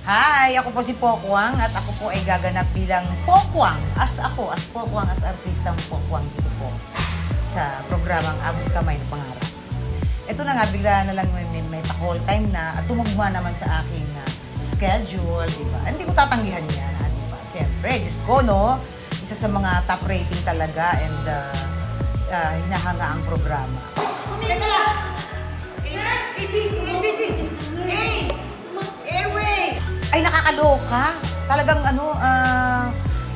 Hi! Ako po si Pokwang at ako po ay gaganap bilang Pokwang. As Pokwang, as artistang Pokwang dito po sa programang Abot Kamay ng Pangarap. Ito na nga, bigla na lang may pa-call time na at tumugma naman sa aking schedule, diba? Hindi ko tatanggihan yan, diba? Siyempre, Diyos ko, no? Isa sa mga top rating talaga and hinahanga ang programa. Teka lang! ABC! Hey! Airway! Ay, nakakaloka. Talagang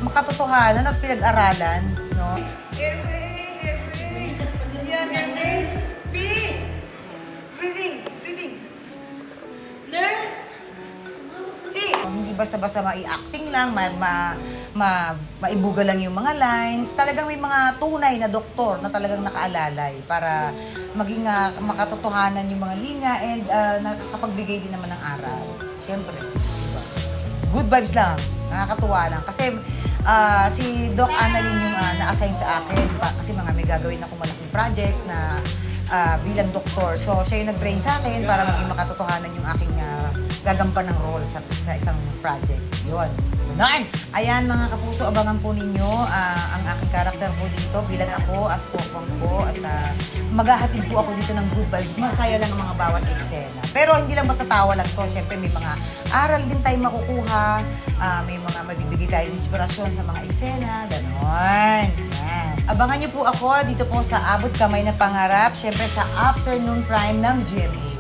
makatotohanan at pinag-aralan, no? Airway! Yan, airway! Speed! Breathing! Nurse! See? Hindi basta-basta mai-acting lang, maibuga lang yung mga lines. Talagang may mga tunay na doktor na talagang nakaalalay para maging makatotohanan yung mga linya and nakakapagbigay din naman ng aral. Siyempre, diba? Good vibes lang. Nakakatuwa lang. Kasi si Doc Annalyn yung na-assign sa akin kasi may gagawin akong malaking project na bilang doktor. So, siya yung nag-brain sa akin para maging makatotohanan yung aking gagampan ng role sa isang project. Yun. Ganun! Ayan mga kapuso, abangan po ninyo ang aking karakter po dito bilang ako as Pokwang po at maghahatid po ako dito ng good vibes. Masaya lang ang mga bawat eksena. Pero hindi lang basta tawa lang to. Siyempre may mga aral din tayo makukuha. May mga mabibigay tayong inspirasyon sa mga eksena. Ganon. Yan. Abangan niyo po ako dito po sa Abot Kamay na Pangarap. Siyempre sa afternoon prime ng GMA.